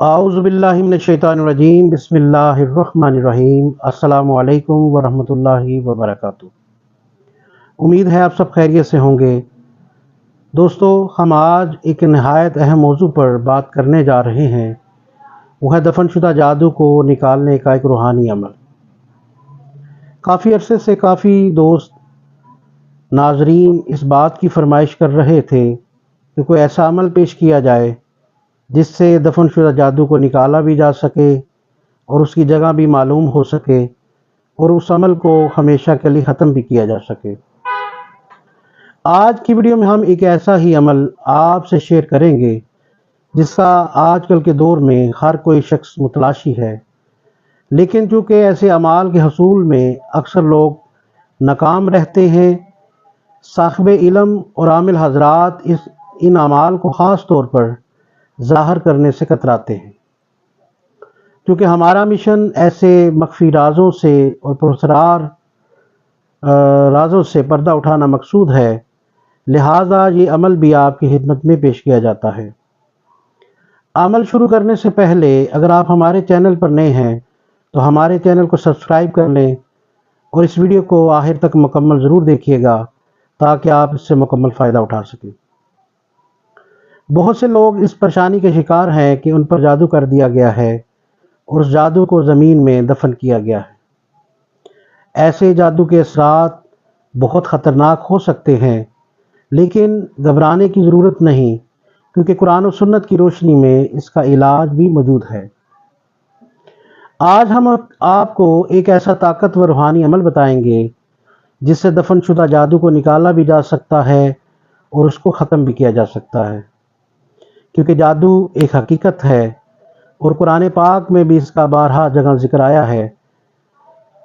اعوذ باللہ من الشیطان الرجیم، بسم اللہ الرحمن الرحیم۔ السلام علیکم ورحمۃ اللہ وبرکاتہ۔ امید ہے آپ سب خیریت سے ہوں گے۔ دوستو، ہم آج ایک نہایت اہم موضوع پر بات کرنے جا رہے ہیں، وہ ہے دفن شدہ جادو کو نکالنے کا ایک روحانی عمل۔ کافی عرصے سے کافی دوست ناظرین اس بات کی فرمائش کر رہے تھے کہ کوئی ایسا عمل پیش کیا جائے جس سے دفن شدہ جادو کو نکالا بھی جا سکے اور اس کی جگہ بھی معلوم ہو سکے اور اس عمل کو ہمیشہ کے لیے ختم بھی کیا جا سکے۔ آج کی ویڈیو میں ہم ایک ایسا ہی عمل آپ سے شیئر کریں گے جس کا آج کل کے دور میں ہر کوئی شخص متلاشی ہے، لیکن چونکہ ایسے اعمال کے حصول میں اکثر لوگ ناکام رہتے ہیں، صاحب علم اور عامل حضرات ان اعمال کو خاص طور پر ظاہر کرنے سے کتراتے ہیں۔ کیونکہ ہمارا مشن ایسے مخفی رازوں سے اور پراسرار رازوں سے پردہ اٹھانا مقصود ہے، لہٰذا یہ عمل بھی آپ کی خدمت میں پیش کیا جاتا ہے۔ عمل شروع کرنے سے پہلے اگر آپ ہمارے چینل پر نئے ہیں تو ہمارے چینل کو سبسکرائب کر لیں اور اس ویڈیو کو آخر تک مکمل ضرور دیکھیے گا تاکہ آپ اس سے مکمل فائدہ اٹھا سکیں۔ بہت سے لوگ اس پریشانی کے شکار ہیں کہ ان پر جادو کر دیا گیا ہے اور اس جادو کو زمین میں دفن کیا گیا ہے۔ ایسے جادو کے اثرات بہت خطرناک ہو سکتے ہیں، لیکن گھبرانے کی ضرورت نہیں، کیونکہ قرآن و سنت کی روشنی میں اس کا علاج بھی موجود ہے۔ آج ہم آپ کو ایک ایسا طاقتور روحانی عمل بتائیں گے جس سے دفن شدہ جادو کو نکالا بھی جا سکتا ہے اور اس کو ختم بھی کیا جا سکتا ہے، کیونکہ جادو ایک حقیقت ہے اور قرآن پاک میں بھی اس کا بارہا جگہ ذکر آیا ہے۔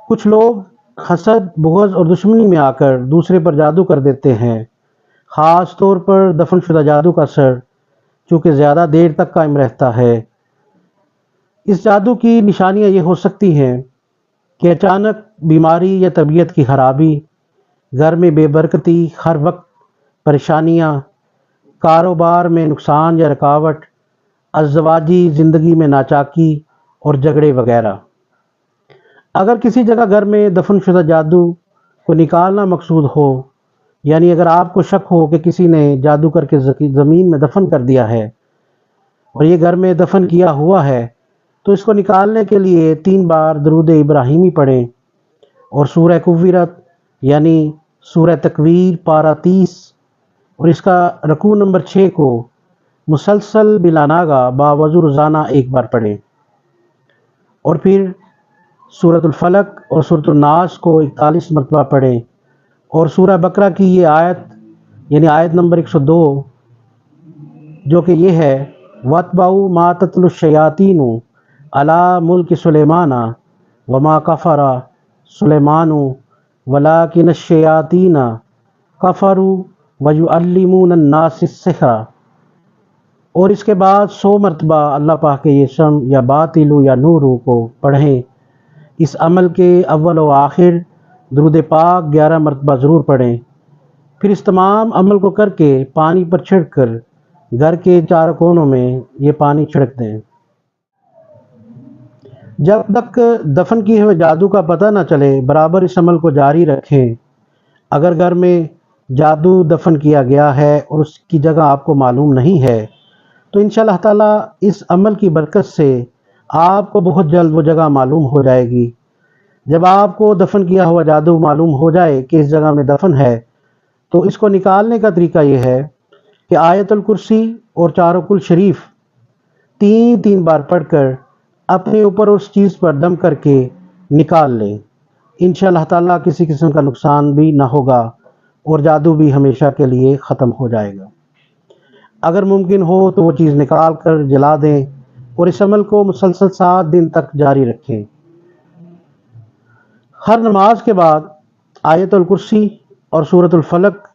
کچھ لوگ حسد، بغض اور دشمنی میں آ کر دوسرے پر جادو کر دیتے ہیں، خاص طور پر دفن شدہ جادو کا اثر چونکہ زیادہ دیر تک قائم رہتا ہے۔ اس جادو کی نشانیاں یہ ہو سکتی ہیں کہ اچانک بیماری یا طبیعت کی خرابی، گھر میں بے برکتی، ہر وقت پریشانیاں، کاروبار میں نقصان یا رکاوٹ، ازدواجی زندگی میں ناچاکی اور جھگڑے وغیرہ۔ اگر کسی جگہ گھر میں دفن شدہ جادو کو نکالنا مقصود ہو، یعنی اگر آپ کو شک ہو کہ کسی نے جادو کر کے زمین میں دفن کر دیا ہے اور یہ گھر میں دفن کیا ہوا ہے، تو اس کو نکالنے کے لیے 3 بار درود ابراہیمی پڑھیں اور سورہ کویرت یعنی سورہ تکویر پارہ 30 اور اس کا رکوع نمبر 6 کو مسلسل بلا ناغہ باوضو روزانہ 1 بار پڑھیں، اور پھر سورۃ الفلق اور سورۃ الناس کو 41 مرتبہ پڑھیں، اور سورہ بقرہ کی یہ آیت یعنی آیت نمبر 102 جو کہ یہ ہے وَاتْبَعُوا مَا تَتْلُو الشَّيَاطِينُ عَلَىٰ مُلْكِ سُلَيْمَانَ وَمَا كَفَرَ سُلَيْمَانُ وَلَٰكِنَّ الشَّيَاطِينَ كَفَرُوا وَيُعَلِّمُونَ النَّاسَ السِّحْرَ، اور اس کے بعد 100 مرتبہ اللہ پاک کے یہ سم یا باطل یا نور کو پڑھیں۔ اس عمل کے اول و آخر درود پاک 11 مرتبہ ضرور پڑھیں، پھر اس تمام عمل کو کر کے پانی پر چھڑک کر گھر کے 4 کونوں میں یہ پانی چھڑک دیں۔ جب تک دفن کیے ہوئے جادو کا پتہ نہ چلے برابر اس عمل کو جاری رکھیں۔ اگر گھر میں جادو دفن کیا گیا ہے اور اس کی جگہ آپ کو معلوم نہیں ہے تو انشاءاللہ تعالیٰ اس عمل کی برکت سے آپ کو بہت جلد وہ جگہ معلوم ہو جائے گی۔ جب آپ کو دفن کیا ہوا جادو معلوم ہو جائے کہ اس جگہ میں دفن ہے تو اس کو نکالنے کا طریقہ یہ ہے کہ آیت الکرسی اور چاروں کل شریف 3 بار پڑھ کر اپنے اوپر اس چیز پر دم کر کے نکال لیں۔ انشاءاللہ تعالیٰ کسی قسم کا نقصان بھی نہ ہوگا اور جادو بھی ہمیشہ کے لیے ختم ہو جائے گا۔ اگر ممکن ہو تو وہ چیز نکال کر جلا دیں اور اس عمل کو مسلسل 7 دن تک جاری رکھیں۔ ہر نماز کے بعد آیت الکرسی اور سورۃ الفلق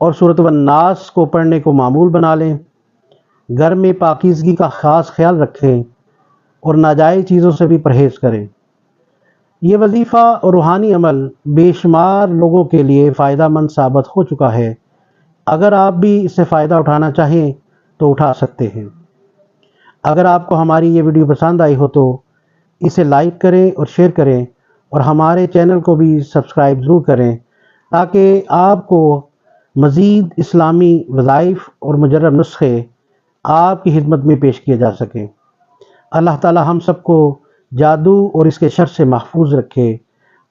اور سورۃ الناس کو پڑھنے کو معمول بنا لیں۔ گھر میں پاکیزگی کا خاص خیال رکھیں اور ناجائز چیزوں سے بھی پرہیز کریں۔ یہ وظیفہ اور روحانی عمل بے شمار لوگوں کے لیے فائدہ مند ثابت ہو چکا ہے۔ اگر آپ بھی اس سے فائدہ اٹھانا چاہیں تو اٹھا سکتے ہیں۔ اگر آپ کو ہماری یہ ویڈیو پسند آئی ہو تو اسے لائک کریں اور شیئر کریں، اور ہمارے چینل کو بھی سبسکرائب ضرور کریں تاکہ آپ کو مزید اسلامی وظائف اور مجرب نسخے آپ کی خدمت میں پیش کیے جا سکیں۔ اللہ تعالی ہم سب کو جادو اور اس کے شر سے محفوظ رکھے،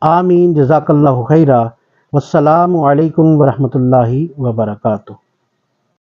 آمین۔ جزاک اللہ خیرہ، والسلام علیکم ورحمۃ اللہ وبرکاتہ۔